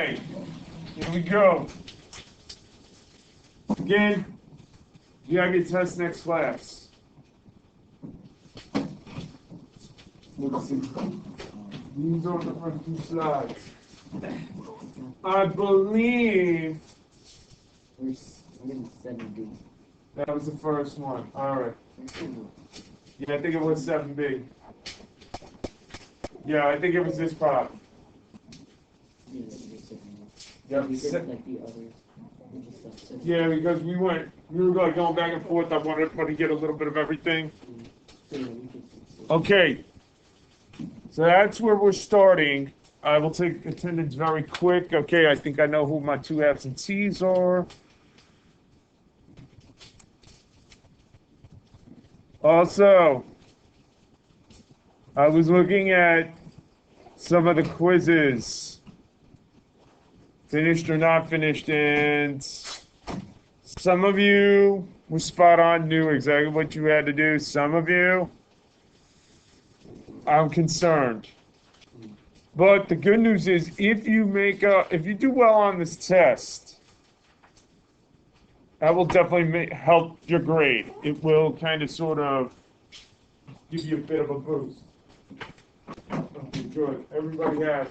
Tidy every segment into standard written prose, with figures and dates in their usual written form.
Okay, here we go. Again, you have your test next class. Let's see. These are the first two slides. I believe I'm getting 7B. that was the first one. All right. Yeah, I think it was 7B. Yeah, I think it was this problem. Yeah, that was 7B. Yeah, We did like the others. We just got 7B. yeah, because we were like going back and forth. I wanted everybody to get a little bit of everything. So, yeah, we did 6. Okay, so that's where we're starting. I will take attendance very quick. Okay, I think I know who my two absentees are. Also, I was looking at some of the quizzes, finished or not finished, and some of you were spot on, knew exactly what you had to do. Some of you, I'm concerned. But the good news is, if you do well on this test, that will definitely help your grade. It will kind of sort of give you a bit of a boost. Okay, good. Everybody had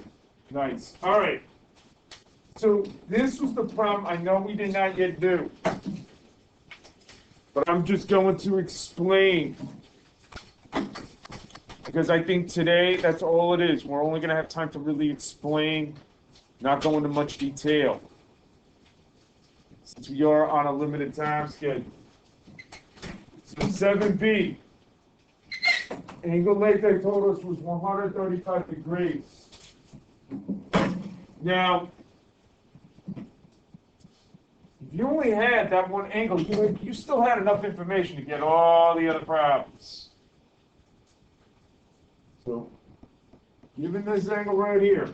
nice. All right. So this was the problem I know we did not yet do. But I'm just going to explain. Because I think today, that's all it is. We're only going to have time to really explain, not go into much detail. Since we are on a limited time schedule. So 7B, angle length they told us was 135 degrees. Now, if you only had that one angle, you still had enough information to get all the other problems. So, given this angle right here,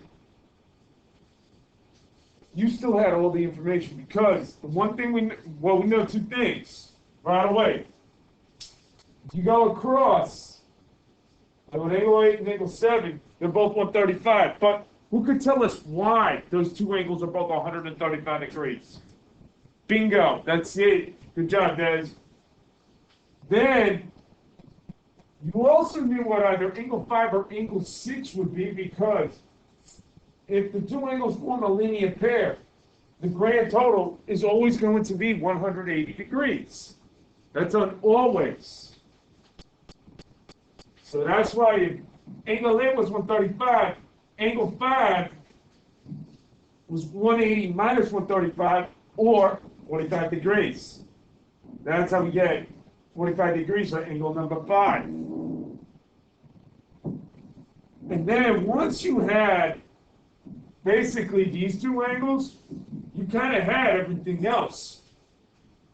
you still had all the information because the one thing we know two things right away. If you go across, like with angle 8 and angle 7, they're both 135. But who could tell us why those two angles are both 135 degrees? Bingo, that's it. Good job, Des. Then, you also knew what either angle 5 or angle 6 would be because if the two angles form a linear pair, the grand total is always going to be 180 degrees. That's on always. So that's why if angle 8 was 135, angle 5 was 180 minus 135, or 45 degrees. That's how we get 45 degrees for angle number 5. And then once you had basically these two angles, you kind of had everything else.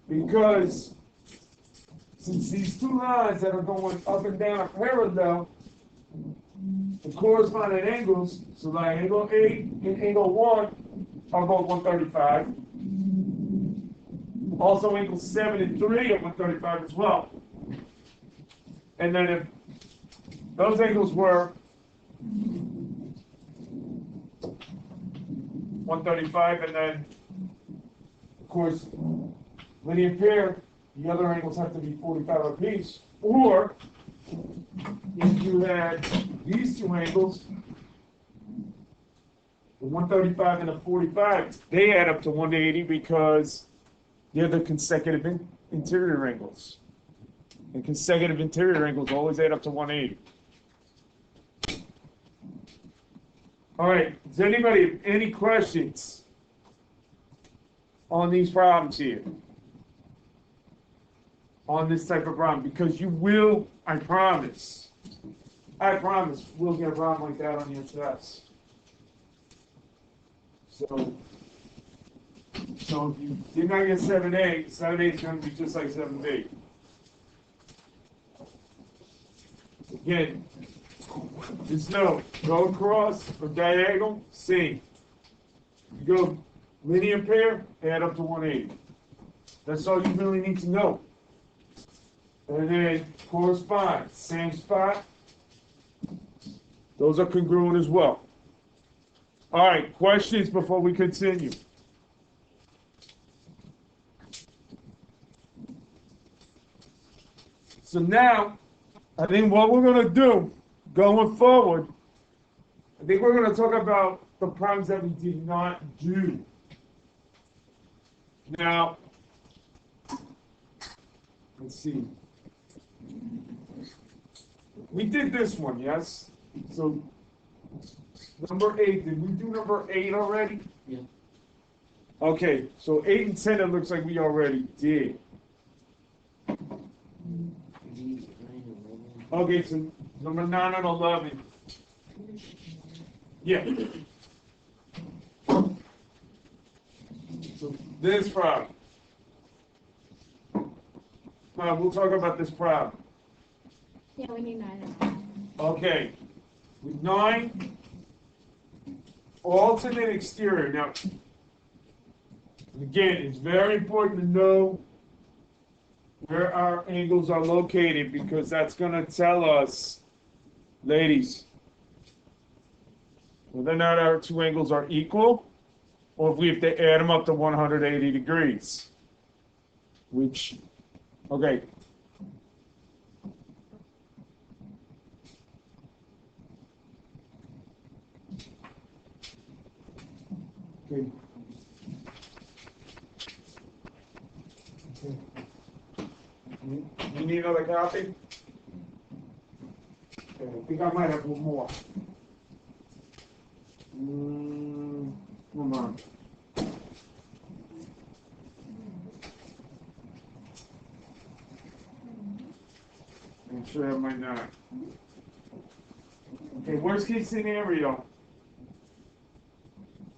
Because since these two lines that are going up and down are parallel, the corresponding angles, so like angle 8 and angle 1 are both 135. Also angle 7 and 3 are 135 as well. And then if those angles were 135, and then, of course, linear pair, the other angles have to be 45 apiece. Or, if you had these two angles, the 135 and the 45, they add up to 180 because they're the consecutive interior angles. And consecutive interior angles always add up to 180. All right, does anybody have any questions on these problems here? On this type of problem? Because you will, I promise, we'll get a problem like that on your test. So if you did not get 7A, 7A is going to be just like 7B. Again, just know, go across or diagonal, same. You go linear pair, add up to 180. That's all you really need to know. And then correspond, same spot. Those are congruent as well. All right, questions before we continue? So now, I think what we're going to do going forward, I think we're going to talk about the problems that we did not do. Now, let's see. We did this one, yes? So, number 8, did we do number 8 already? Yeah. Okay, so 8 and 10, it looks like we already did. G, 9, 11. Okay, so number 9 and 11. Yeah. So this problem. We'll talk about this problem. Yeah, we need 9 and 10. Okay. With 9, alternate exterior. Now, again, it's very important to know where our angles are located because that's going to tell us, ladies, whether or not our two angles are equal or if we have to add them up to 180 degrees. Which, okay. Okay. You need another copy? Okay, I think I might have one more. Hold on. I'm sure I might not. Okay, worst case scenario.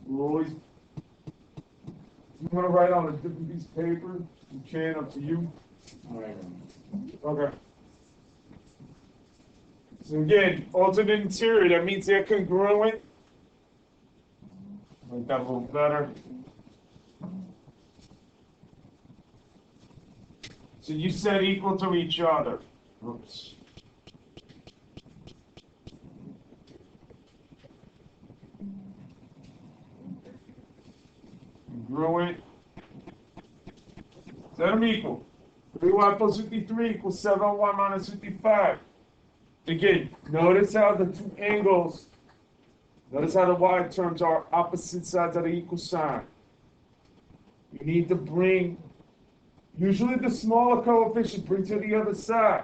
We'll always. You want to write on a different piece of paper? You can, up to you. All right. Okay. So again, alternate interior, that means they're congruent. Make that a little better. So you said equal to each other. Oops. Congruent. Set them equal. 3y plus 53 equals 7y minus 55. Again, notice how the two angles, notice how the y terms are opposite sides of the equal sign. You need to bring, usually the smaller coefficient, bring to the other side.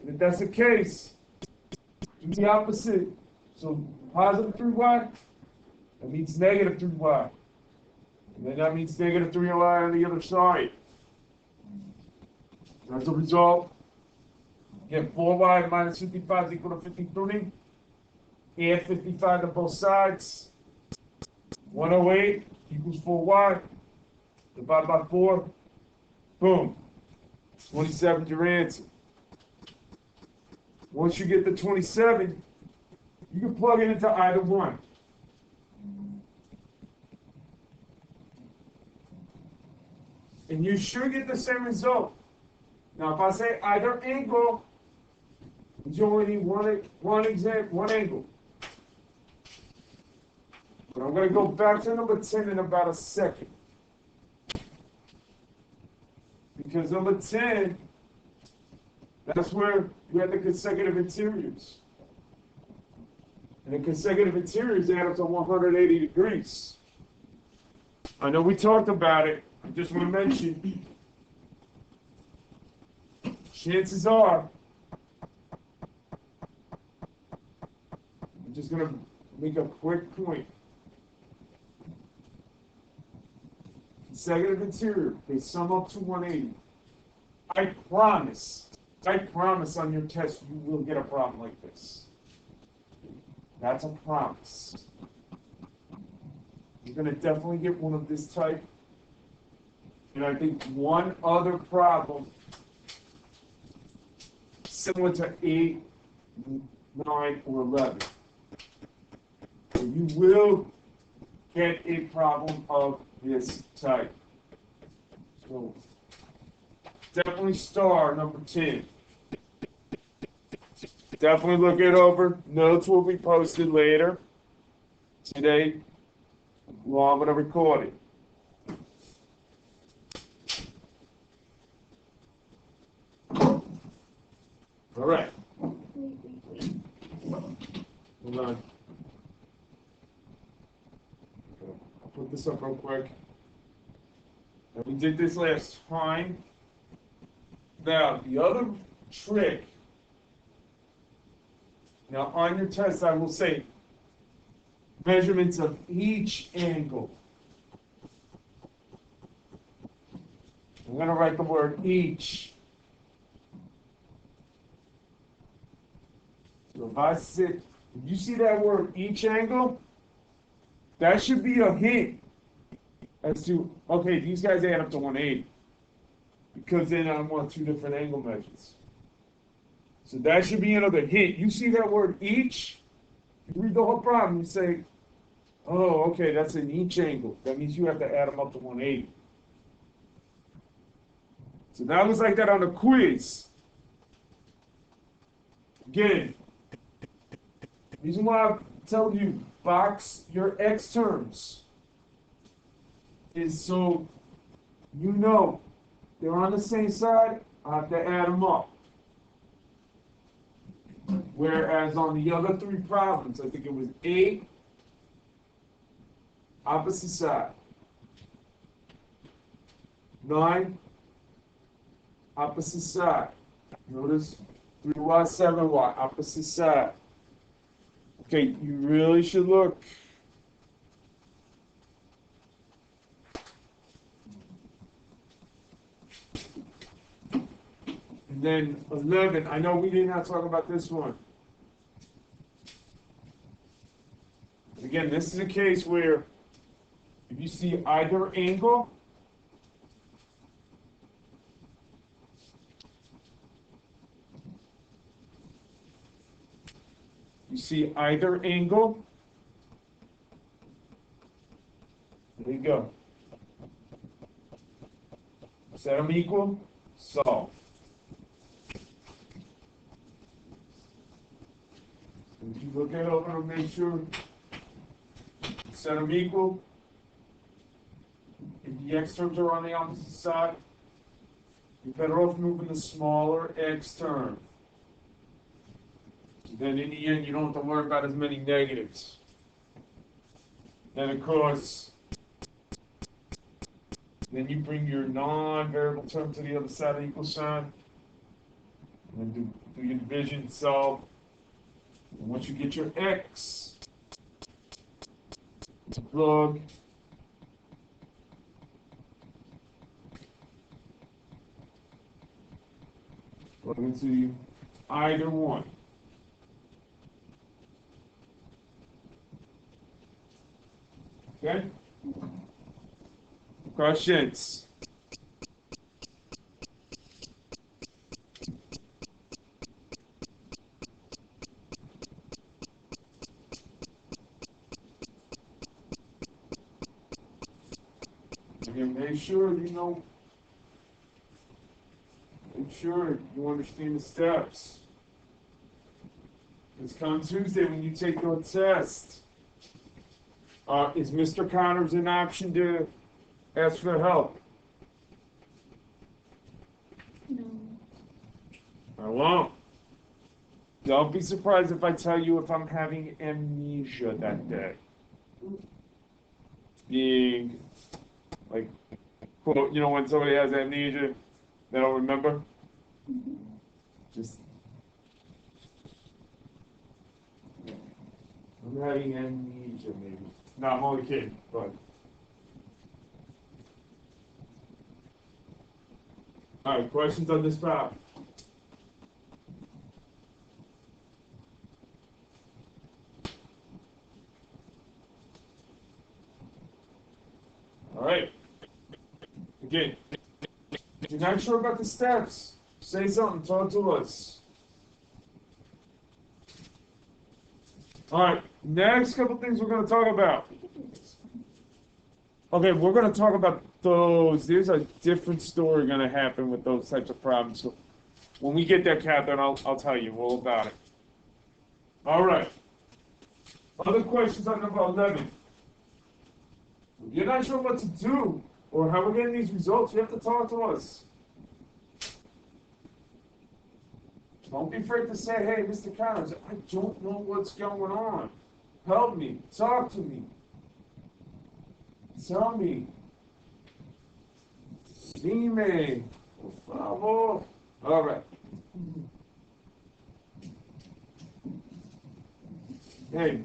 And if that's the case, do the opposite. So positive 3y, that means negative 3y. And then that means negative 3y on the other side. As a result, get 4y minus 55 is equal to 53. Add 55 to both sides. 108 equals 4y. Divide by 4. Boom. 27 is your answer. Once you get the 27, you can plug it into either one. And you should get the same result. Now, if I say either angle, you only need one angle. But I'm going to go back to number 10 in about a second. Because number 10, that's where you have the consecutive interiors. And the consecutive interiors add up to 180 degrees. I know we talked about it. I just want to mention, chances are, I'm just going to make a quick point. Consecutive interior, they sum up to 180. I promise on your test you will get a problem like this. That's a promise. You're going to definitely get one of this type. And I think one other problem, similar to 8, 9, or 11. So you will get a problem of this type. So definitely star number 10. Definitely look it over. Notes will be posted later. today, well, I'm gonna record it. All right. Wait. Hold on. I'll put this up real quick. And we did this last time. Now, the other trick. Now, on your test, I will say measurements of each angle. I'm going to write the word each. So if you see that word each angle, that should be a hint as to, okay, these guys add up to 180. Because then I want two different angle measures. So that should be another hint. You see that word each, you read the whole problem, you say, oh, okay, that's an each angle. That means you have to add them up to 180. So that was like that on the quiz. Again, reason why I tell you box your X terms is so you know they're on the same side, I have to add them up. Whereas on the other three problems, I think it was 8, opposite side. 9, opposite side. Notice 3y, 7y, opposite side. Okay, you really should look. And then 11, I know we did not talk about this one. Again, this is a case where if you see either angle, there you go. Set them equal, solve. If you look at it over to make sure, set them equal. If the X terms are on the opposite side, you're better off moving the smaller X term. Then in the end, you don't have to worry about as many negatives. Then of course, then you bring your non-variable term to the other side of the equal sign. And then do your division, solve. And once you get your X, plug. Plug into either one. Okay? Questions? Again, make sure you understand the steps. It's come Tuesday when you take your test. Is Mr. Connors an option to ask for help? No. I won't. Don't be surprised if I tell you if I'm having amnesia that day. Being, like, quote, when somebody has amnesia, they don't remember? Just, I'm having amnesia, maybe. No, I'm only kidding, but. All right, questions on this part? All right. Again, if you're not sure about the steps, say something, talk to us. All right, next couple things we're going to talk about. Okay, we're going to talk about those. There's a different story going to happen with those types of problems. So when we get there, Catherine, I'll tell you all about it. All right. Other questions on number 11. If you're not sure what to do or how we're getting these results, you have to talk to us. Don't be afraid to say, hey, Mr. Connors, I don't know what's going on. Help me. Talk to me. Tell me. Dime. Por favor. All right. Hey.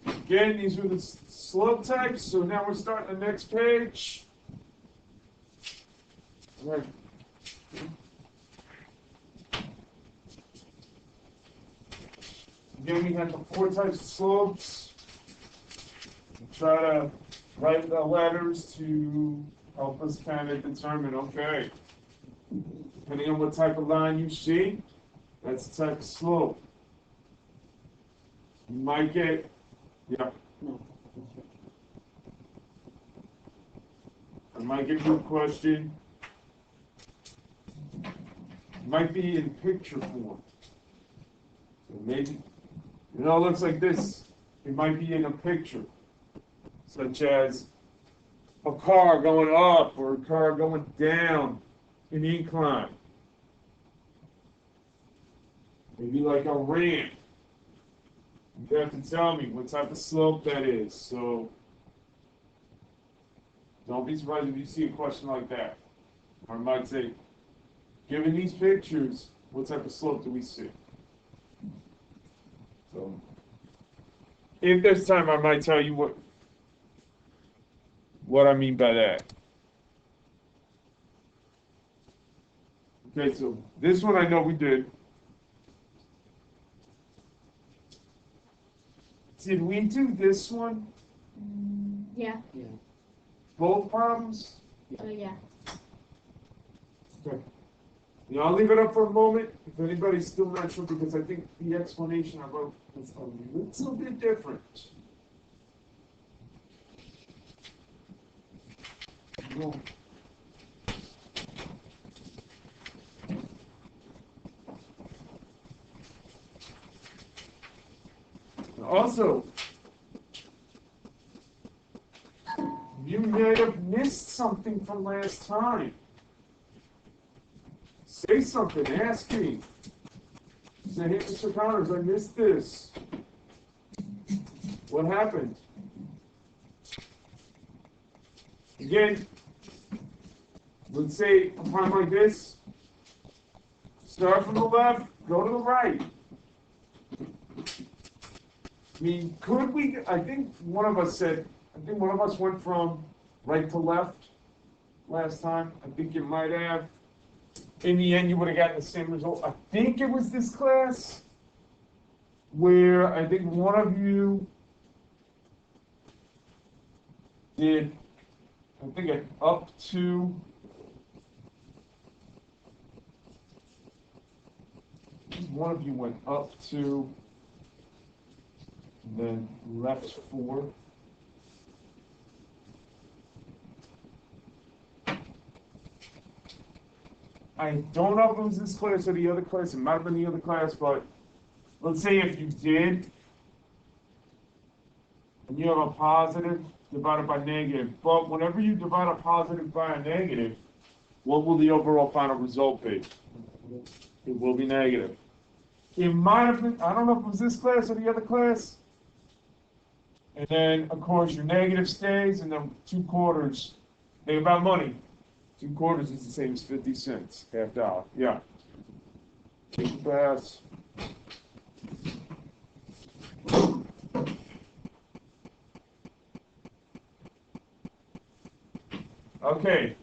Again, these are the slope types, so now we're starting the next page. All right. Again, we have the 4 types of slopes. We'll try to write the letters to help us kind of determine, okay, depending on what type of line you see, that's the type of slope. You might get, yeah. No. I might give you a question. It might be in picture form. So maybe, it all looks like this. It might be in a picture, such as a car going up or a car going down an incline. Maybe like a ramp. You have to tell me what type of slope that is. So don't be surprised if you see a question like that. Or I might say, given these pictures, what type of slope do we see? So if there's time, I might tell you what I mean by that. Okay, so this one I know we did. Did we do this one? Yeah. Yeah. Both problems? Yeah. Okay. Now I'll leave it up for a moment if anybody's still not sure, because I think the explanation I wrote was a little bit different. No. Also, you may have missed something from last time. Say something, ask me. Say, hey, Mr. Connors, I missed this. What happened? Again, let's say a problem like this. Start from the left, go to the right. I mean, could we, I think one of us went from right to left last time. I think you might have. In the end, you would have gotten the same result. I think it was this class where I think one of you did, I think it up to, one of you went up to, and then left 4. I don't know if it was this class or the other class. It might have been the other class, but let's say if you did, and you have a positive divided by negative. But whenever you divide a positive by a negative, what will the overall final result be? It will be negative. It might have been, I don't know if it was this class or the other class. And then, of course, your negative stays, and then 2/4. Think about money. 2/4 is the same as 50 cents, $half. Yeah. Take a pass. Okay.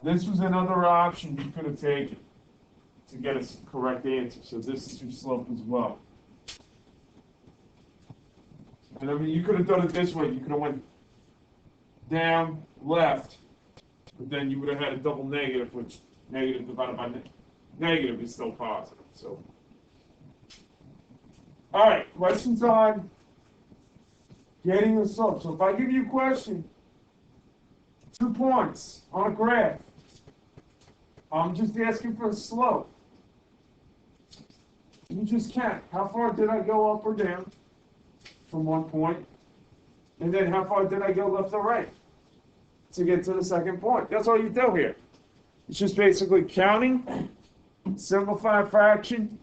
This was another option you could have taken to get a correct answer. So this is your slope as well. And I mean, you could have done it this way. You could have went down, left, but then you would have had a double negative, which negative divided by negative is still positive. So, all right, questions on getting the slope. So if I give you a question, 2 points on a graph, I'm just asking for a slope. You just count. How far did I go up or down from one point? And then how far did I go left or right to get to the second point? That's all you do here. It's just basically counting, simplified fraction,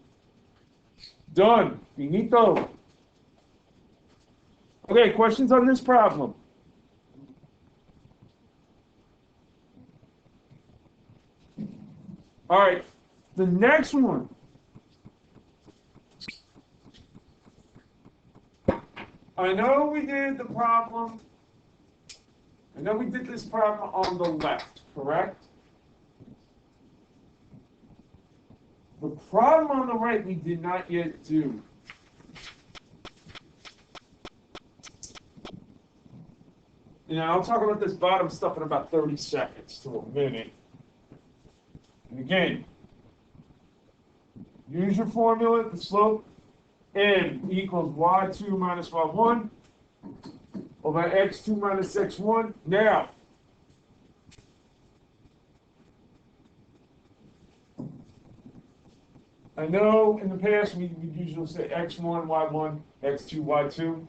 done. Finito. Okay, questions on this problem? All right, the next one. I know we did the problem. I know we did this problem on the left, correct? The problem on the right we did not yet do. And I'll talk about this bottom stuff in about 30 seconds to a minute. And again, use your formula, the slope n equals y2 minus y1 over x2 minus x1. Now, I know in the past we usually say x1, y1, x2, y2.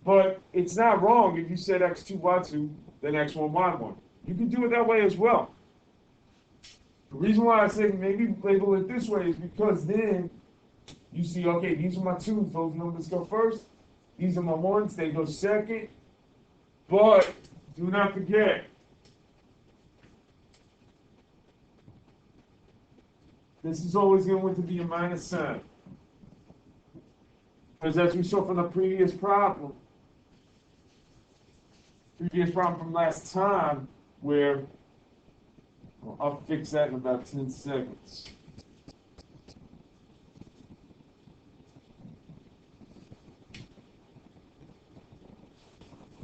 But it's not wrong if you said x2, y2, then x1, y1. You can do it that way as well. The reason why I say maybe label it this way is because then you see, okay, these are my 2s, those numbers go first. These are my 1s, they go second. But do not forget, this is always going to be a minus sign. Because as we saw from the previous problem from last time, where well, I'll fix that in about 10 seconds.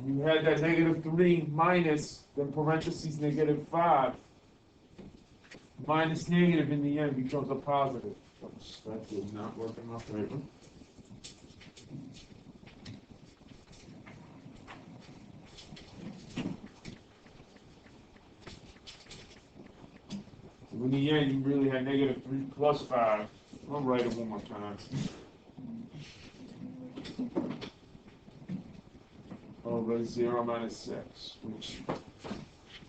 You had that -3 minus, then parentheses -5. Minus negative in the end becomes a positive. Oops, that did not work in my favor. So in the end, you really had -3 plus 5. I'll write it one more time. Over 0 minus 6, which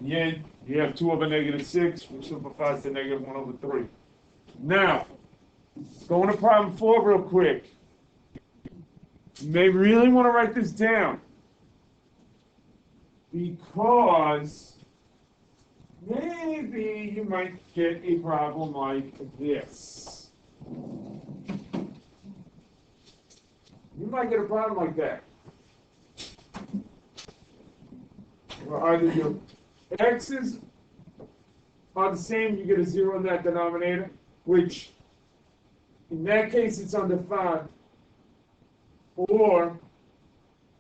in the end, you have 2 over -6, which simplifies to -1 over 3. Now, going to problem 4 real quick. You may really want to write this down, because maybe you might get a problem like this. You might get a problem like that. Or either your x's are the same, you get a 0 in that denominator, which in that case it's undefined. Or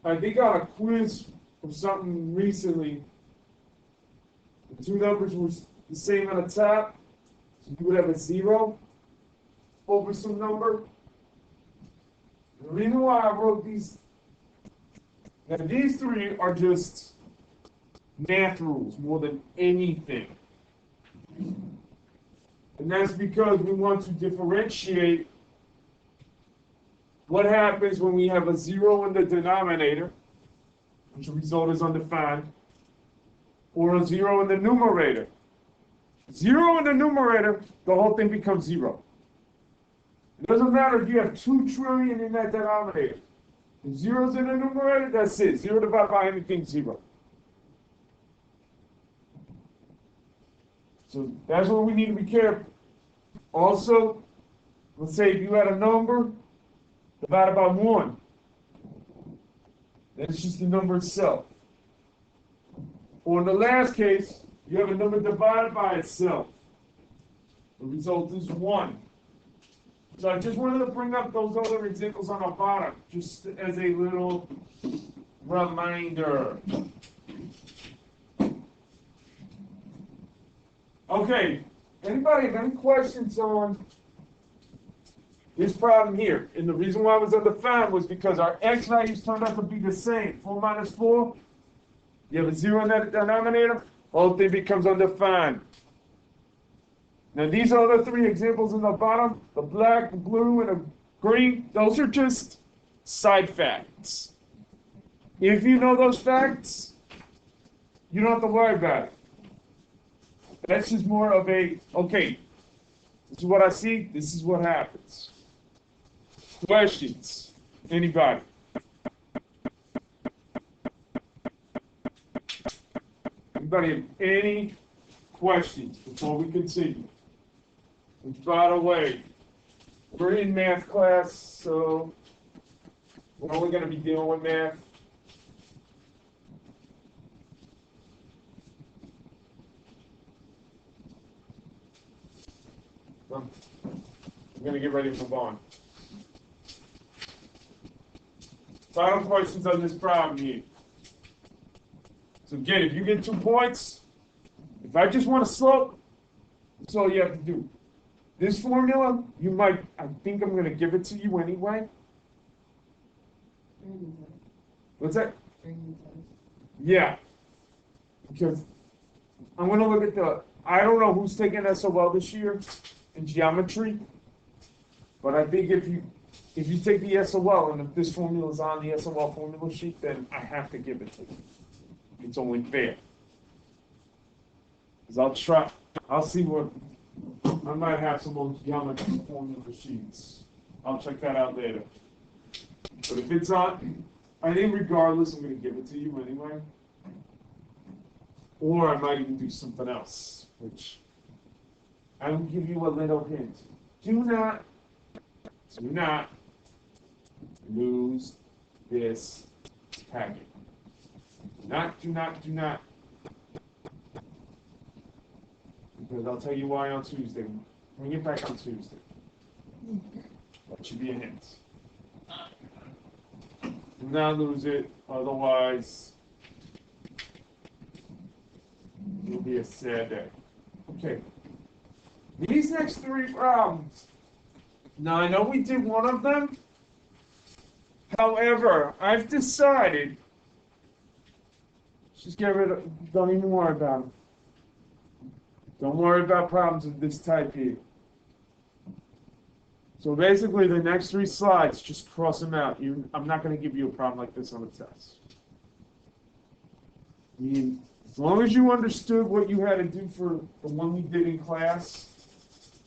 I think on a quiz or something recently, the 2 numbers were the same on the top, so you would have a 0 over some number. The reason why I wrote these, now these 3 are just math rules more than anything. And that's because we want to differentiate what happens when we have a 0 in the denominator, which the result is undefined, or a 0 in the numerator. 0 in the numerator, the whole thing becomes 0. It doesn't matter if you have 2 trillion in that denominator. If 0's in the numerator, that's it. 0 divided by anything, 0. So that's what we need to be careful. Also, let's say if you had a number divided by 1, that's just the number itself. Or in the last case, you have a number divided by itself. The result is 1. So I just wanted to bring up those other examples on the bottom, just as a little reminder. Okay, anybody have any questions on this problem here? And the reason why it was undefined was because our x values turned out to be the same. 4 minus 4, you have a 0 in that denominator, whole thing becomes undefined. Now these other three examples in the bottom, the black, the blue, and the green, those are just side facts. If you know those facts, you don't have to worry about it. That's just more of a, okay, this is what I see, this is what happens. Questions? Anybody? Anybody have any questions before we continue? Which, by the way, we're in math class, so we're only going to be dealing with math. I'm going to get ready to move on. Final questions on this problem here. So again, if you get 2 points, if I just want a slope, that's all you have to do. This formula, I think I'm going to give it to you anyway. What's that? Yeah. Because I'm going to look at I don't know who's taking SOL this year in geometry, but I think if you take the SOL and if this formula is on the SOL formula sheet, then I have to give it to you. It's only fair. Because I'll see what, I might have some old geometry formula sheets. I'll check that out later. But if it's on, I think regardless, I'm going to give it to you anyway. Or I might even do something else, which I will give you a little hint. Do not lose this packet. Do not. Because I'll tell you why on Tuesday. Bring it back on Tuesday. That should be a hint. Do not lose it, otherwise it'll be a sad day. Okay. These next 3 problems. Now I know we did one of them. However, I've decided, just get rid of, don't even worry about them. Don't worry about problems of this type here. So basically the next 3 slides, just cross them out. I'm not going to give you a problem like this on the test. I mean, as long as you understood what you had to do for the one we did in class,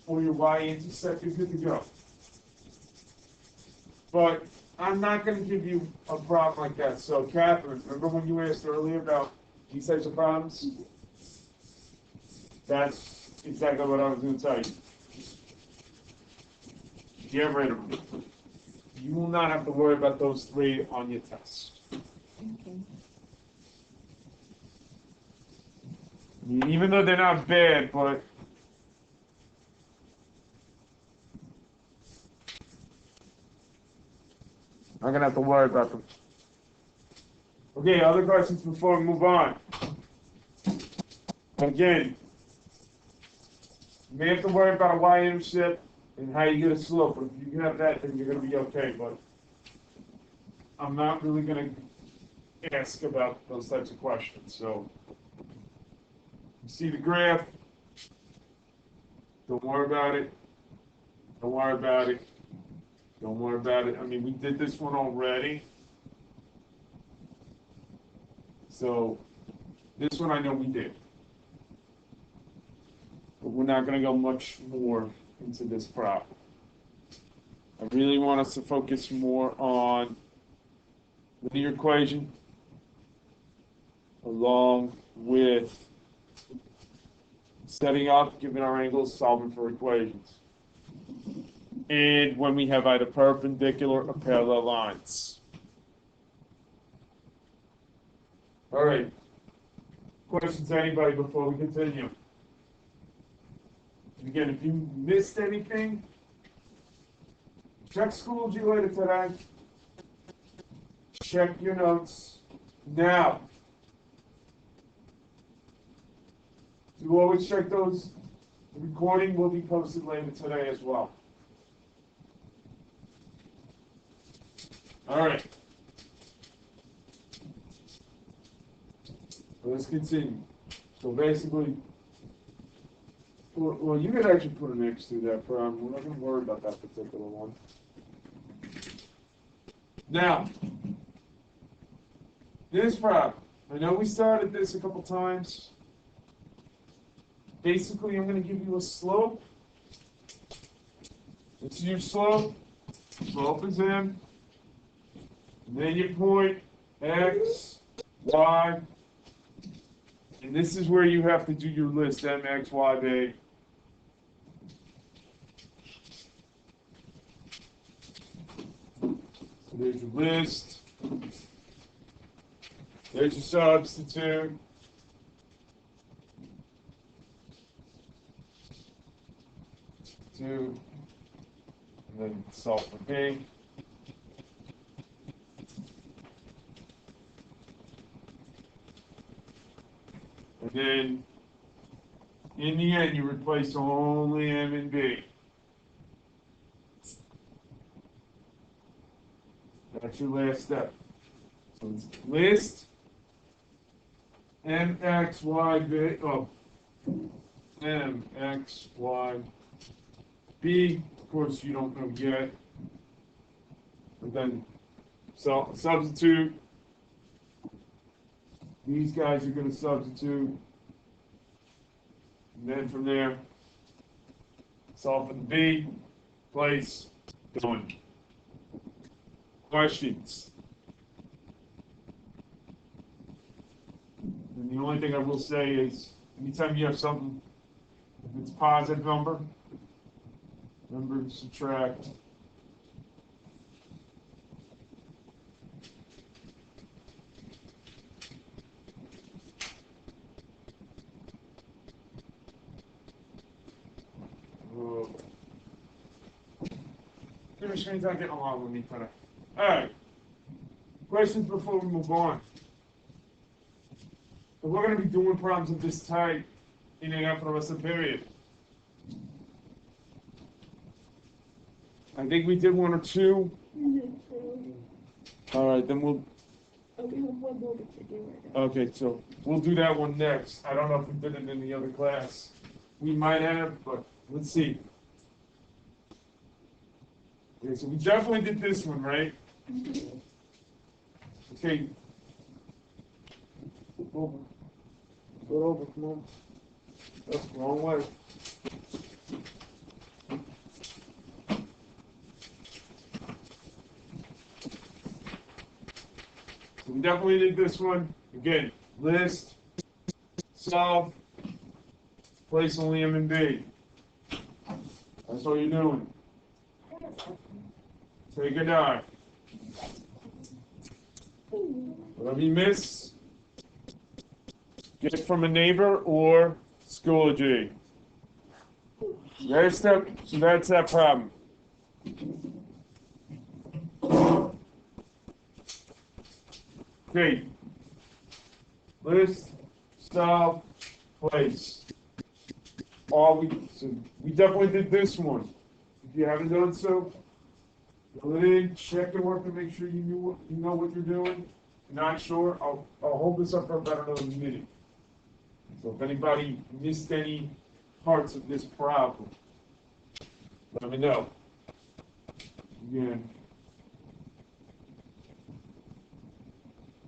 for your y-intercept, you're good to go. But I'm not going to give you a problem like that. So, Catherine, remember when you asked earlier about these types of problems? That's exactly what I was going to tell you. Get rid of them. You will not have to worry about those 3 on your test. Okay. I mean, even though they're not bad, but I'm going to have to worry about them. Okay, other questions before we move on? Again, you may have to worry about a y-intercept and how you get a slope. But if you have that, then you're going to be okay. But I'm not really going to ask about those types of questions. So you see the graph. Don't worry about it. Don't worry about it. Don't worry about it. I mean, we did this one already. So this one I know we did. But we're not going to go much more into this problem. I really want us to focus more on linear equation along with setting up, giving our angles, solving for equations. And when we have either perpendicular or parallel lines. All right. Questions, anybody, before we continue? Again, if you missed anything, check Schoology later today. Check your notes. Now, you always check those. The recording will be posted later today as well. All right. So let's continue. So basically, Well, you could actually put an X through that problem. We're not going to worry about that particular one. Now, this problem. I know we started this a couple times. Basically, I'm going to give you a slope. This is your slope. Slope is M. And then your point, X, Y. And this is where you have to do your list, M, X, Y, B. So there's your list. There's your substitute. And then solve for B. And then, in the end, you replace only M and B. That's your last step. So it's list M, X, Y, B. Oh, M, X, Y, B. Of course, you don't know yet. And then, so substitute. These guys are going to substitute. And then from there, solve for the B, place, done. Questions? And the only thing I will say is, anytime you have something, if it's a positive number, remember to subtract. Computer screen's not getting along with me today. Alright. Questions before we move on. So we're going to be doing problems of this type in and out for the rest of the period. I think we did one or two. Alright, then we'll. Okay, one more to do right now. Okay, so we'll do that one next. I don't know if we did it in the other class. We might have, but let's see. Okay, so we definitely did this one, right? Okay. Over. Go over, come on. That's the wrong way. So we definitely did this one. Again, list, solve, place only M and B. That's all you're doing. Take a dive. Whatever you miss, get it from a neighbor or Schoology. That's that problem. Okay. List, solve, place. So we definitely did this one. If you haven't done so, fill it in, check the work to make sure you know what you're doing. If you're not sure, I'll hold this up for about another minute. So if anybody missed any parts of this problem, let me know. Again,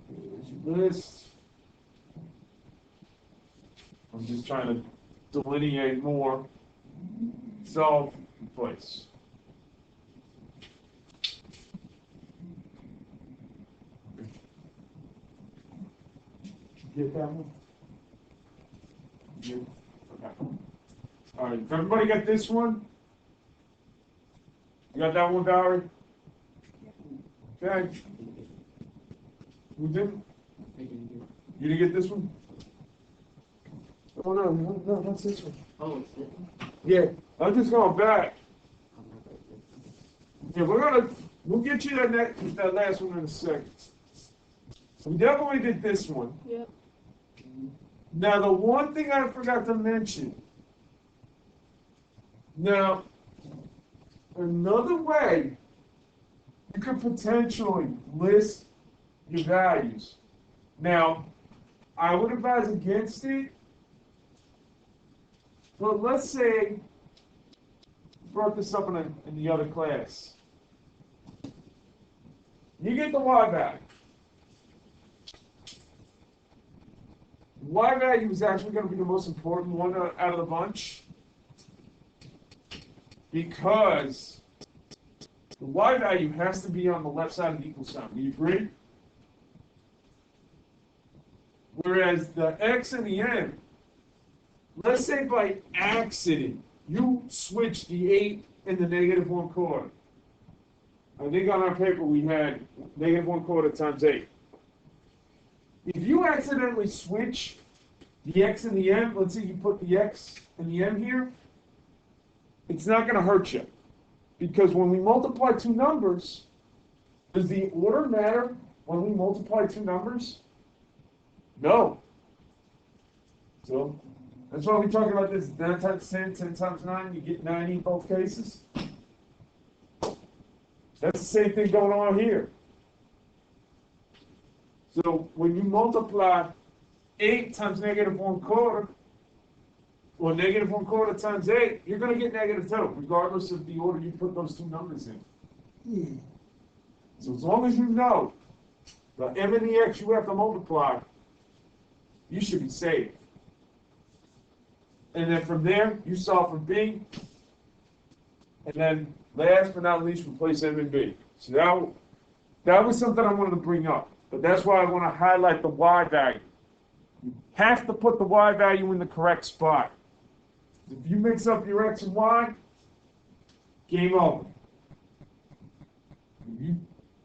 here's your list. I'm just trying to delineate more. Solve, place. Get that one? Yeah. Okay. All right. Everybody got this one? You got that one, Valerie? Okay. Who did? You didn't get this one? Oh no, that's this one. Oh, it's it? Yeah, I'm just going back. Yeah, we'll get you that last one in a second. So we definitely did this one. Yep. Now, the one thing I forgot to mention. Now, another way you could potentially list your values. Now, I would advise against it Well, let's say, brought this up in the other class. You get the y value. Y value is actually going to be the most important one out of the bunch because the y value has to be on the left side of the equal sign. Do you agree? Whereas the x and the n, let's say by accident, you switch the 8 and the -1/4. I think on our paper we had -1/4 times 8. If you accidentally switch the x and the n, let's say you put the x and the n here, it's not going to hurt you. Because when we multiply two numbers, does the order matter when we multiply two numbers? No. So that's why we talk about this 9 times 10, 10 times 9, you get 90 in both cases. That's the same thing going on here. So when you multiply 8 times -1/4, or -1/4 times 8, you're going to get -2, regardless of the order you put those two numbers in. So as long as you know the m and the x you have to multiply, you should be safe. And then from there, you solve for b. And then last but not least, replace m and b. So that was something I wanted to bring up. But that's why I want to highlight the y value. You have to put the y value in the correct spot. If you mix up your x and y, game over. If you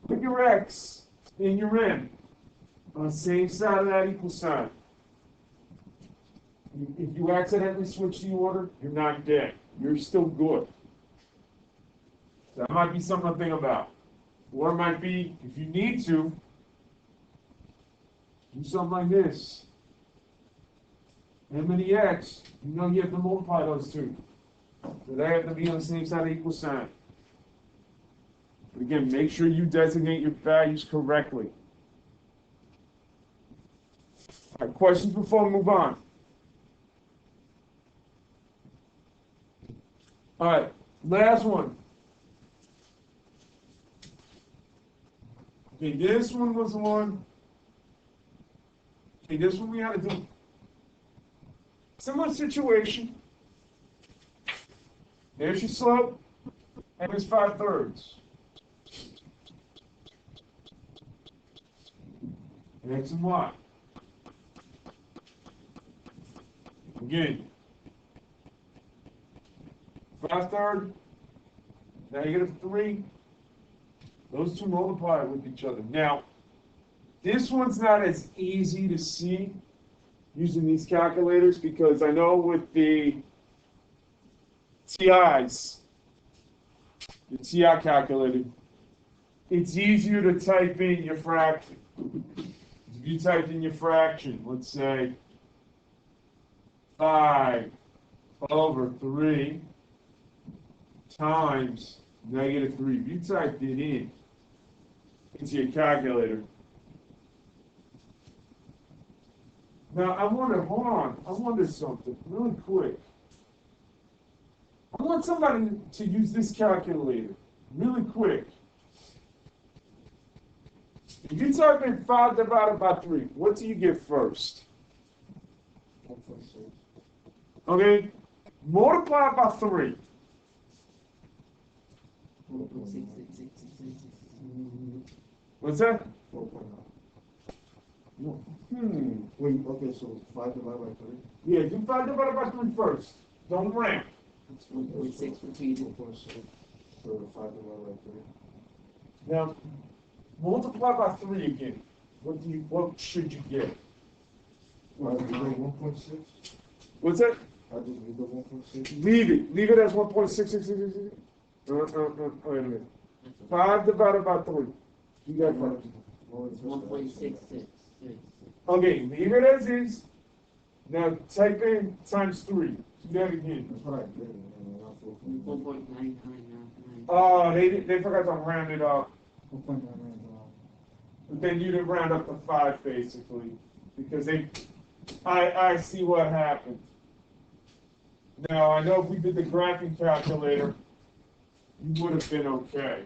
put your x and your n on the same side of that equal sign, if you accidentally switch the order, you're not dead. You're still good. That might be something to think about. Or it might be, if you need to, do something like this. M and the x, you know you have to multiply those two. So they have to be on the same side of the equal sign. But again, make sure you designate your values correctly. All right, questions before we move on? All right, last one. Okay, this one was the one. Okay, this one we had to do. Similar situation. There's your slope, and there's 5/3. X and y. Again, 5/3, -3. Those two multiply with each other. Now, this one's not as easy to see using these calculators because I know with the TIs, the TI calculator, it's easier to type in your fraction. If you typed in your fraction, let's say 5/3 times -3. If you typed it in into your calculator. Now, hold on, I wonder something really quick. I want somebody to use this calculator really quick. If you type in 5 divided by 3, what do you get first? 1.6. Okay, multiply by 3. 4.6. What's that? 4.9. Wait, okay, so 5 divided by 3? Yeah, do 5 divided by 3 first. Don't round. It's 1.6 repeated. 4.6. So 5 divided by 3. Now, multiply by 3 again. What should you get? Well, I just leave 1.6. What's that? I just leave the 1.6. Leave it. Leave it as 1.666. Wait a minute. 5 divided by 3. You got first. It's 1.666. Okay, leave it as is. Now type in times 3. Do that again. That's what I did. 1.9999. Oh, they forgot to round it up. 1.99. But then you didn't round up to 5 basically. Because I see what happened. Now, I know if we did the graphing calculator, you would have been okay.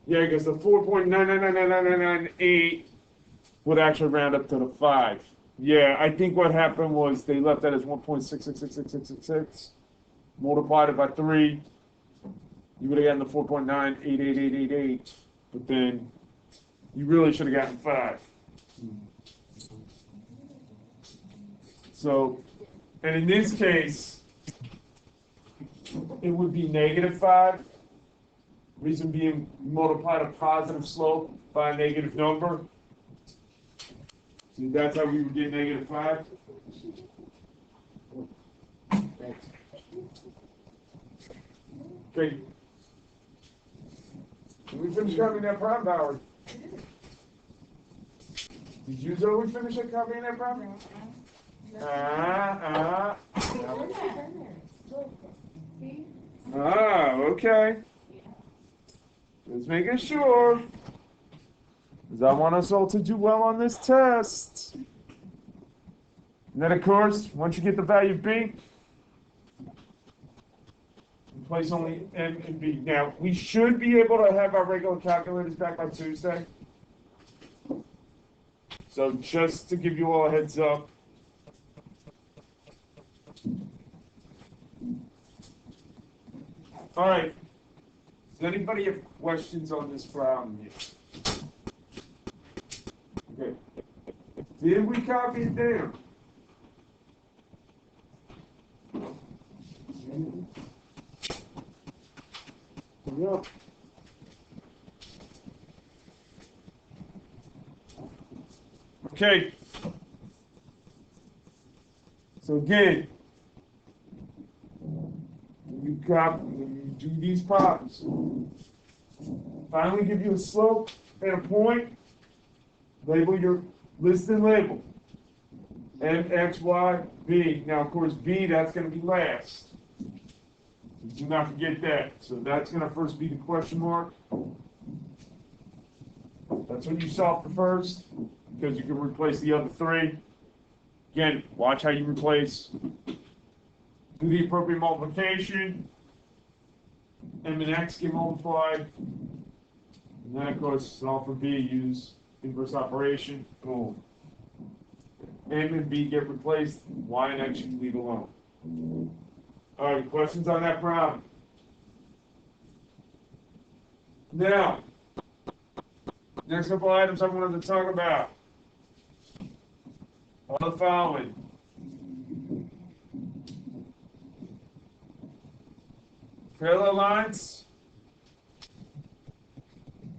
Yeah, because the 4.999998 would actually round up to the 5. Yeah, I think what happened was they left that as 1.666666, multiplied it by 3. You would have gotten the 4.988888, but then you really should have gotten 5. So, and in this case, it would be -5. Reason being, you multiplied a positive slope by a negative number. So that's how we would get -5. That's, Okay. Did we finish copying that problem, Howard? Did you, Zoe, finish that copying that problem? Okay. Just making sure. Because I want us all to do well on this test. And then, of course, once you get the value of B, replace only M and B. Now, we should be able to have our regular calculators back by Tuesday. So just to give you all a heads up. All right. Does anybody have questions on this problem here? Okay. Did we copy it down? Yep. Okay. So again, when you do these problems, finally give you a slope and a point, label your list and label. M, X, Y, B. Now, of course, B, that's going to be last. Do not forget that. So that's going to first be the question mark. That's what you solve for first, because you can replace the other 3. Again, watch how you replace. Do the appropriate multiplication. M and X get multiplied. And then, of course, solve for B, use inverse operation. Boom. M and B get replaced. Y and X you can leave alone. All right, questions on that problem? Now, next couple items I wanted to talk about are the following. Parallel lines,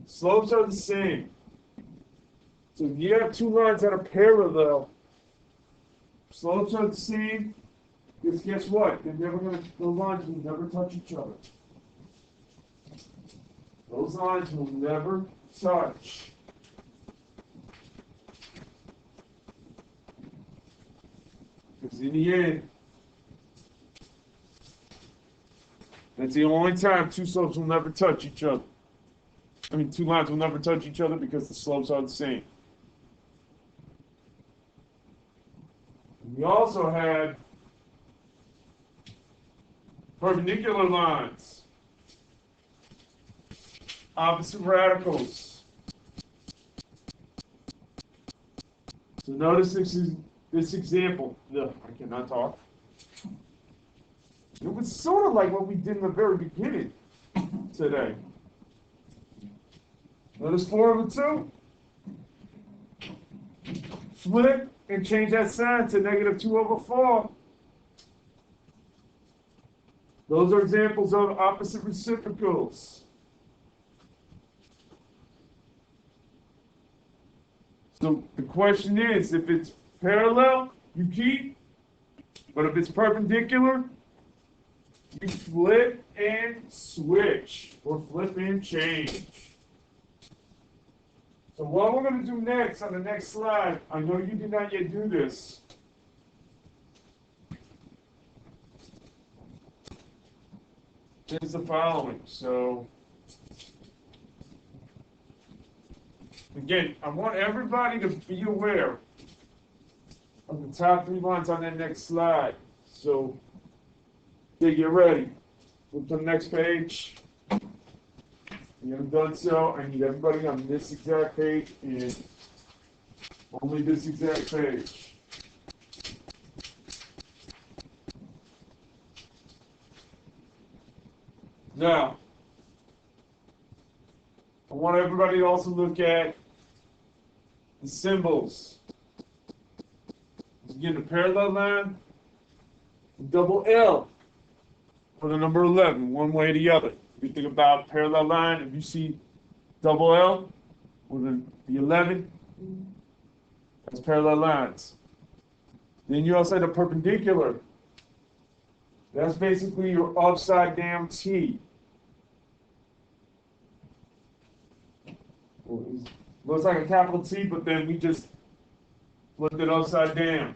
slopes are the same. So if you have 2 lines that are parallel, slopes are the same. Because guess what? The lines will never touch each other. Those lines will never touch. Because in the end, that's the only time 2 slopes will never touch each other. I mean, 2 lines will never touch each other because the slopes are the same. We also had perpendicular lines, opposite radicals. So notice this example. Ugh, I cannot talk. It was sort of like what we did in the very beginning today. Notice 4/2. Flip and change that sign to -2/4. Those are examples of opposite reciprocals. So the question is, if it's parallel, you keep, but if it's perpendicular, you flip and switch, or flip and change. So what we're going to do next on the next slide, I know you did not yet do this. Is the following. So again, I want everybody to be aware of the top 3 lines on that next slide. So, okay, get ready. Flip to the next page. You haven't done so. I need everybody on this exact page and only this exact page. Now, I want everybody to also look at the symbols. Again, the parallel line, the double L for the number 11, one way or the other. If you think about parallel line, if you see double L with the 11, that's parallel lines. Then you also have the perpendicular. That's basically your upside down T. Looks like a capital T, but then we just flipped it upside down.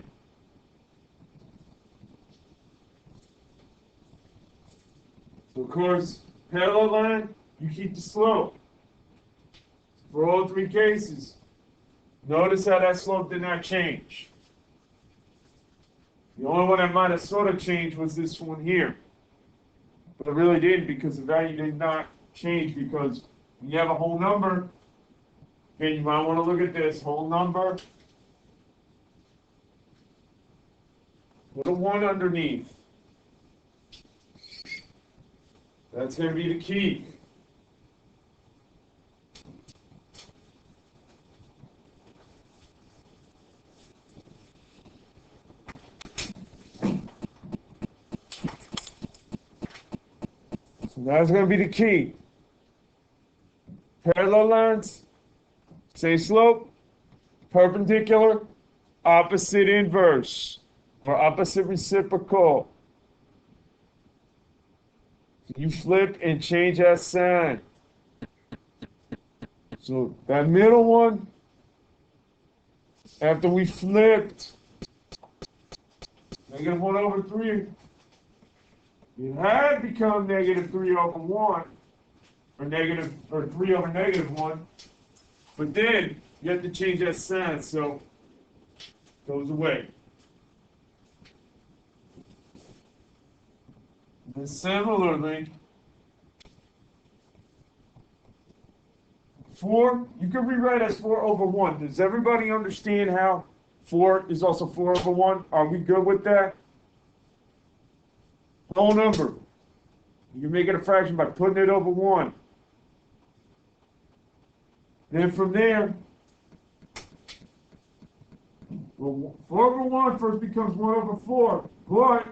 So of course, parallel line, you keep the slope. For all three cases, notice how that slope did not change. The only one that might have sort of changed was this one here. But it really didn't, because the value did not change, because when you have a whole number, okay, you might want to look at this whole number. Put a 1 underneath. That's going to be the key. So that's going to be the key. Parallel lines, same slope, perpendicular, opposite inverse, or opposite reciprocal. You flip and change that sign. So that middle one, after we flipped, -1/3, it had become -3/1, or 3/-1, but then you have to change that sign, so it goes away. And similarly, 4, you can rewrite as 4/1. Does everybody understand how 4 is also 4/1? Are we good with that? Whole number. You can make it a fraction by putting it over 1. Then from there, well, 4/1 first becomes 1/4, but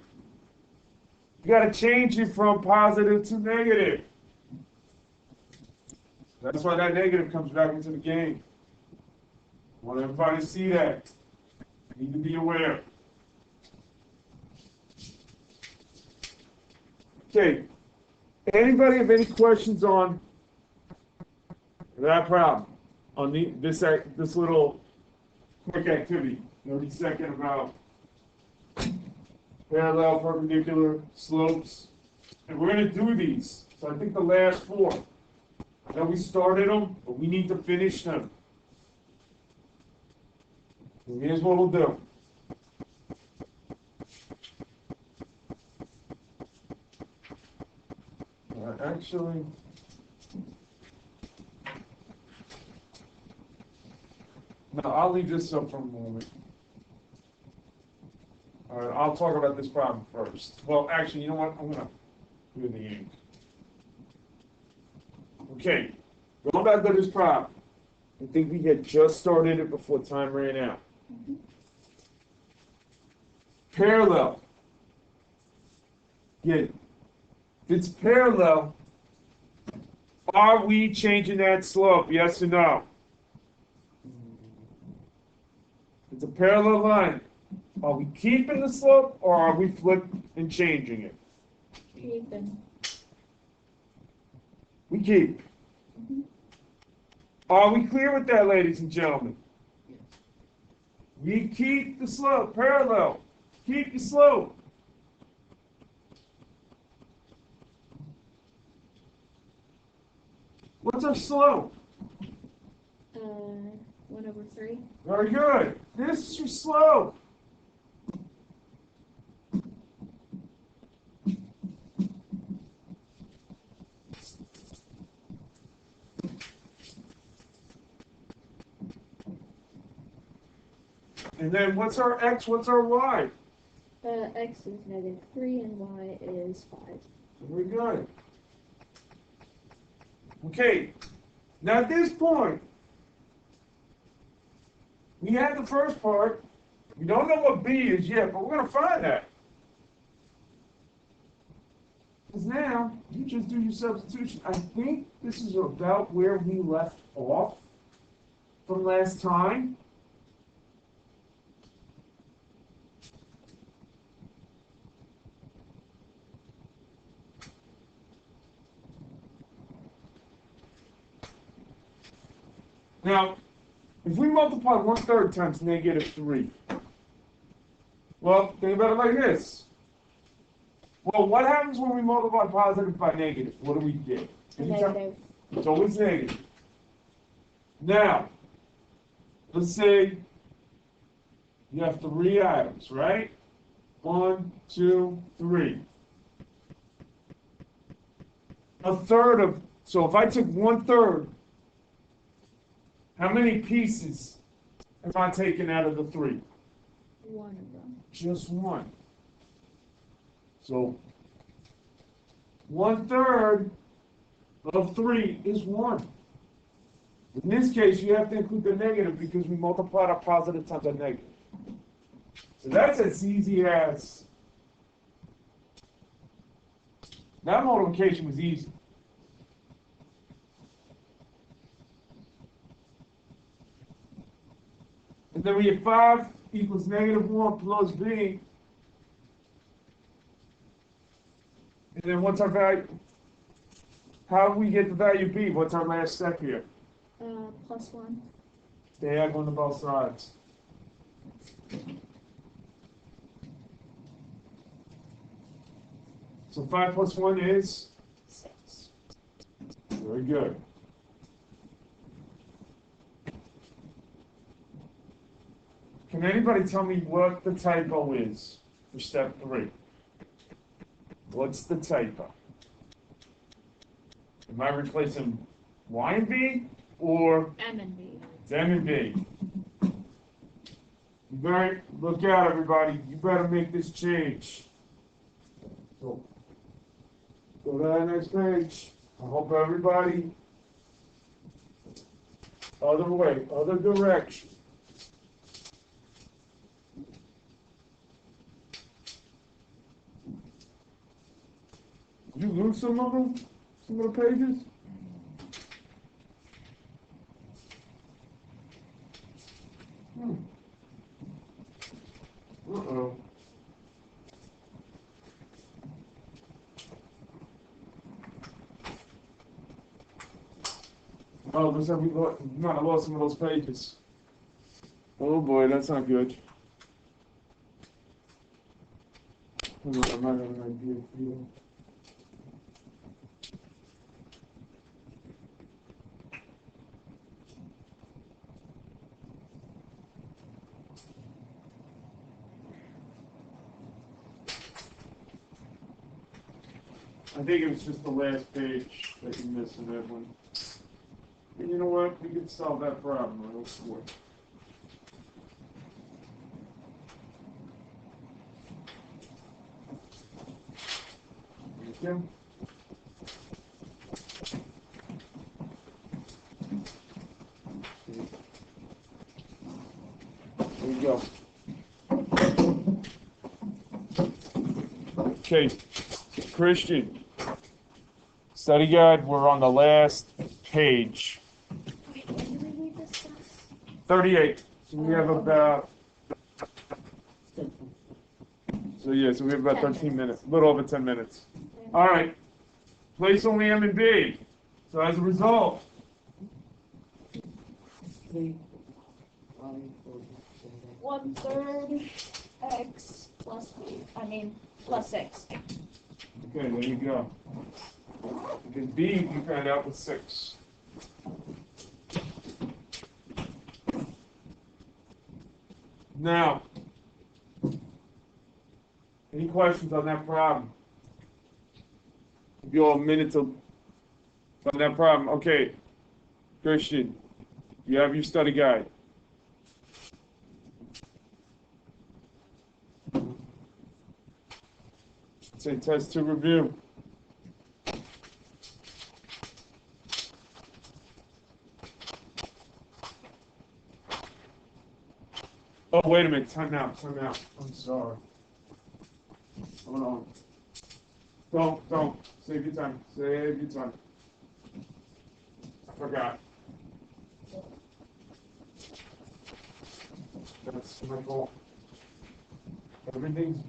you got to change it from positive to negative. That's why that negative comes back into the game. I want everybody to see that. You need to be aware. Okay. Anybody have any questions on that problem? On this little quick activity? 30-second about parallel, perpendicular, slopes. And we're going to do these. So I think the last 4. I know we started them, but we need to finish them. So here's what we'll do. Actually, no, I'll leave this up for a moment. All right, I'll talk about this problem first. Well, actually, you know what? I'm going to do the ink. Okay, going back to this problem. I think we had just started it before time ran out. Parallel. Yeah. If it's parallel, are we changing that slope? Yes or no? It's a parallel line. Are we keeping the slope, or are we flipping and changing it? Keeping. We keep. Are we clear with that, ladies and gentlemen? We keep the slope parallel. Keep the slope. What's our slope? 1/3. Very good. This is your slope. And then what's our x, what's our y? X is -3 and Y is 5. Very good. Okay, now at this point, we had the first part. We don't know what b is yet, but we're going to find that. Because now, you just do your substitution. I think this is about where we left off from last time. Now, if we multiply 1/3 times -3, well, think about it like this. Well, what happens when we multiply positive by negative? What do we get? Negative. It's always negative. Now, let's say you have 3 items, right? 1, 2, 3. So if I took 1/3, how many pieces am I taking out of the 3? One of them. Just one. So 1/3 of 3 is 1. In this case, you have to include the negative because we multiplied a positive times a negative. So that's as easy as, that multiplication was easy. And then we have 5 equals -1 plus b. And then what's our value? How do we get the value b? What's our last step here? +1. Diagonal to both sides. So 5 plus 1 is? 6. Very good. Can anybody tell me what the typo is for step 3? What's the typo? Am I replacing y and b or M and B. it's M and B? You better look out, everybody. You better make this change. So, go to that next page. I hope everybody, other way, other direction. Did you lose some of them? Some of the pages? Uh-oh. Oh, looks like we might have lost some of those pages. Oh boy, that's not good. Hold on, I might have an idea for you. I think it was just the last page that you missed in that one. And you know what? We can solve that problem real quick. Okay. There you go. Okay, Christian. Study guide, we're on the last page. Wait, when did we read this stuff? 38. So we have about, so we have about 13 minutes, a little over 10 minutes. All right. Place only M and B. So as a result, 3, 1/3 X plus B. Plus 6. okay, there you go. Because B we found out was 6. Now, any questions on that problem? Give you all a minute to on that problem. Okay, Christian, you have your study guide. say test to review. Oh, wait a minute, time out. I'm sorry. Hold on. Don't. Save your time. I forgot. That's my fault. Everything's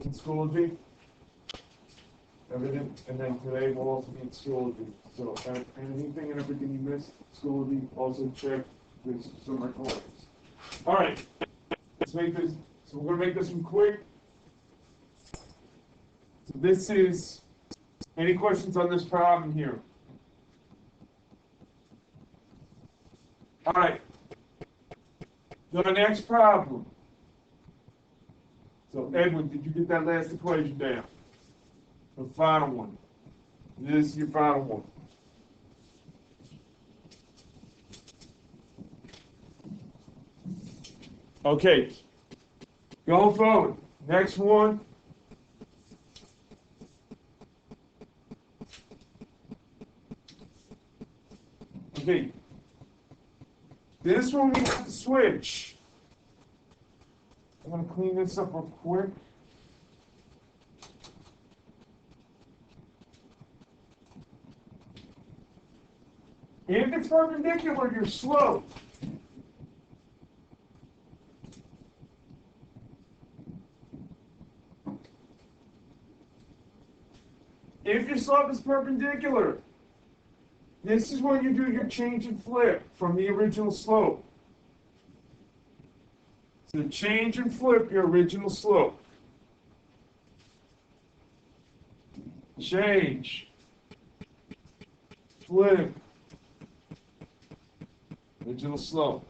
in Schoology. Everything, and then today will also be in Schoology. So anything and everything you missed, Schoology also check this some recordings. All right, let's make this. So we're gonna make this one quick. So this is. Any questions on this problem here? All right. The next problem. So Edwin, did you get that last equation down? The final one. This is your final one. Okay. Going forward. Next one. Okay. This one we have to switch. I'm going to clean this up real quick. If it's perpendicular, you're slow. If your slope is perpendicular, this is when you do your change and flip from the original slope. So change and flip your original slope. Change. Flip. Original slope.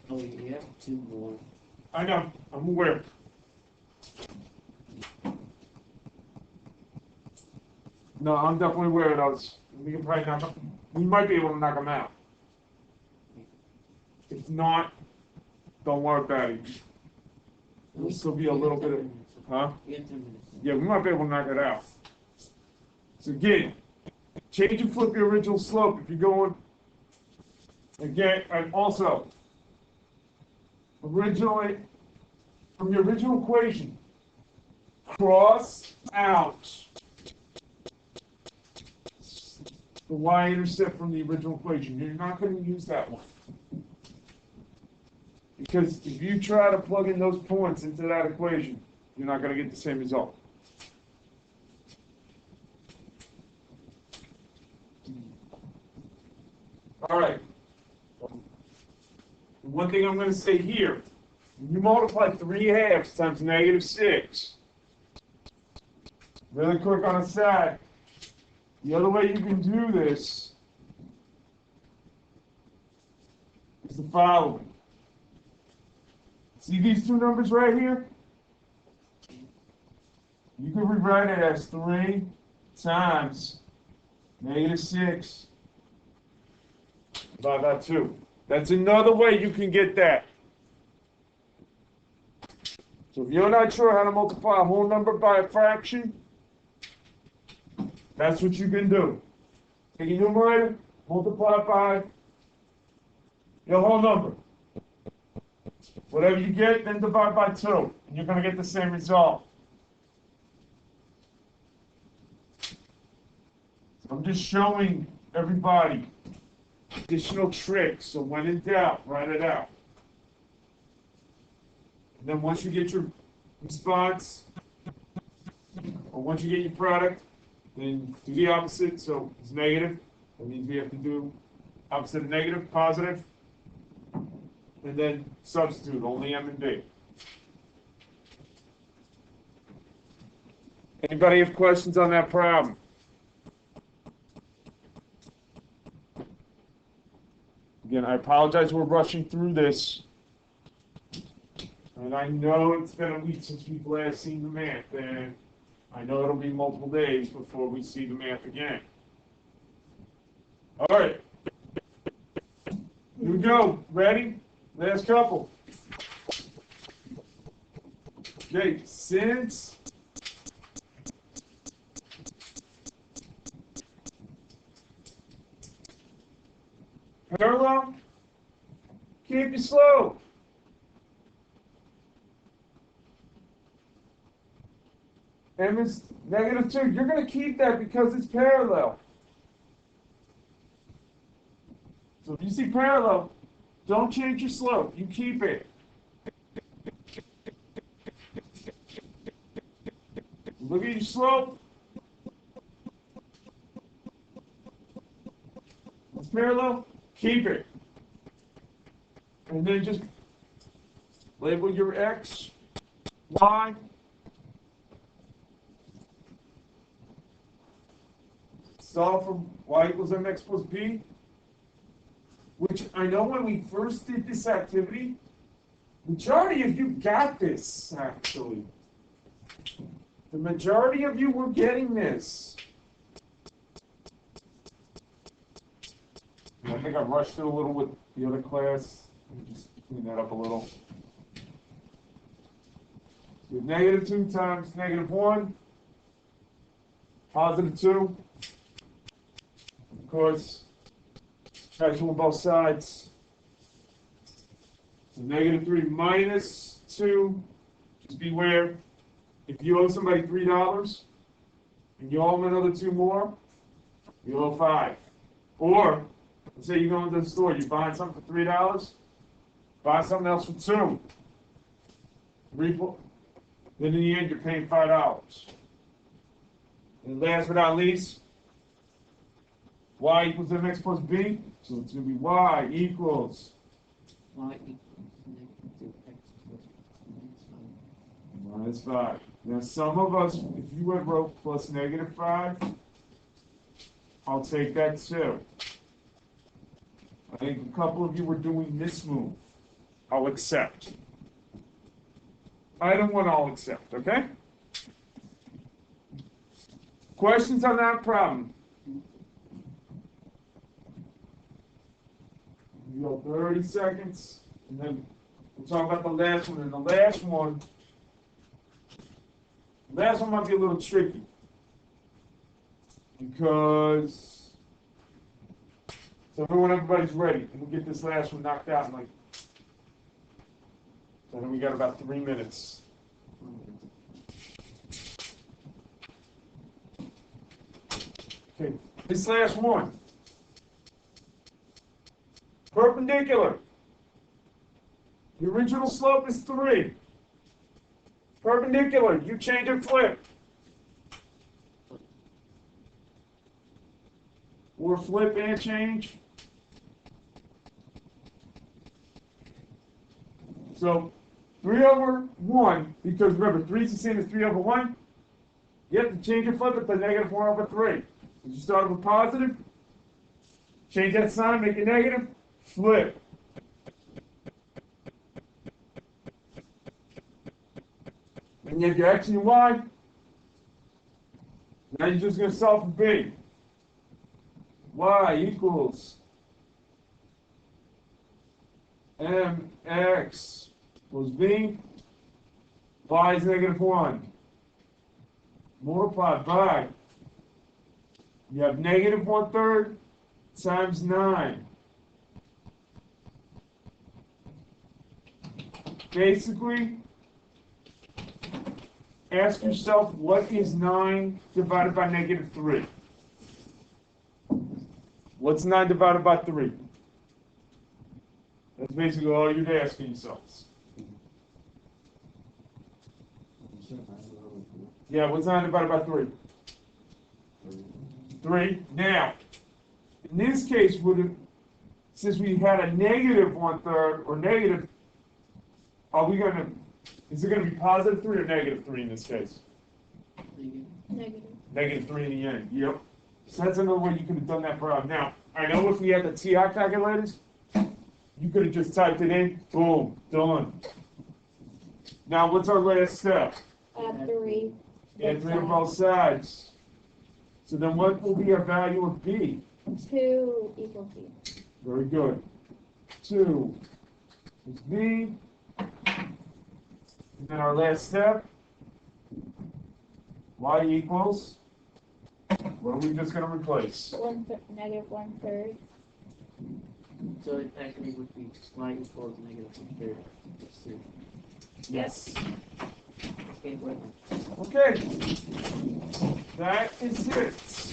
Oh, you have two more. I know, I'm aware. No, I'm definitely aware of those. We can probably knock them. We might be able to knock them out. If not, don't worry about it. There'll still be a little bit of, huh? You have 10 minutes. Yeah, we might be able to knock it out. So again, change and flip your original slope if you're going. Again, and also, originally, from the original equation, cross out the y-intercept from the original equation. You're not going to use that one. Because if you try to plug in those points into that equation, you're not going to get the same result. All right. One thing I'm going to say here, when you multiply 3/2 times -6, really quick on the side, the other way you can do this is the following. See these two numbers right here? You can rewrite it as 3 times -6 divided by 2. That's another way you can get that. So if you're not sure how to multiply a whole number by a fraction, that's what you can do. Take your numerator, multiply it by your whole number. Whatever you get, then divide by 2, and you're going to get the same result. I'm just showing everybody additional tricks, so when in doubt, write it out. And then once you get your response, or once you get your product, then do the opposite. So it's negative. That means we have to do opposite of negative, positive. And then substitute, only M and B. Anybody have questions on that problem? Again, I apologize we're rushing through this. And I know it's been a week since we've last seen the math, and I know it'll be multiple days before we see the math again. All right. Here we go. Ready? Last couple. Okay, since parallel, keep your slope. And it's -2. You're going to keep that because it's parallel. So if you see parallel, don't change your slope. You keep it. Look at your slope. It's parallel. Keep it. And then just label your X, Y. Solve for Y equals mx plus b. Which I know when we first did this activity, majority of you got this, actually. The majority of you were getting this. I think I rushed it a little with the other class. Let me just clean that up a little. So -2 times -1, +2. Of course, factor on both sides. So -3 minus 2. Just beware. If you owe somebody $3 and you owe them another 2 more, you owe 5. Or, let's say you go into the store, you buy something for $3, buy something else for 2. Then in the end, you're paying $5. And last but not least, y equals mx plus b. So it's going to be y equals Y equals -2x plus -5. Now, some of us, if you had wrote plus -5, I'll take that too. I think a couple of you were doing this move. I'll accept. Item 1, I'll accept, okay? Questions on that problem? You go 30 seconds, and then we'll talk about the last one. And the last one might be a little tricky. Because, so everybody's ready, and we'll get this last one knocked out in so then we got about 3 minutes. Okay, this last one. Perpendicular. The original slope is 3. Perpendicular, you change and flip. Or flip and change. So 3/1, because remember, 3 is the same as 3/1. You have to change and flip it to -1/3. You start with positive, change that sign, make it negative, flip. And you have your X and your Y. Now you're just going to solve for B. Y equals mx plus b. Y is -1. Multiplied by, you have -1/3 times 9. Basically, ask yourself, what is 9 divided by -3? What's 9 divided by 3? That's basically all you're asking yourselves. Yeah, what's 9 divided by 3? 3. Now, in this case, since we had a -1/3 or negative, is it going to be +3 or -3 in this case? Negative. -3 in the end, yep. So that's another way you could have done that problem. Now, I know if we had the TI calculators, you could have just typed it in, boom, done. Now, what's our last step? Add 3. Add 3 on both sides. So then what will be our value of B? 2 equals B. Very good. 2 is B. And then our last step, y equals, what are we just going to replace? Negative 1/3. So it actually would be y equals negative 1/3. Let's see. Yes. Okay, wait. Okay. That is it.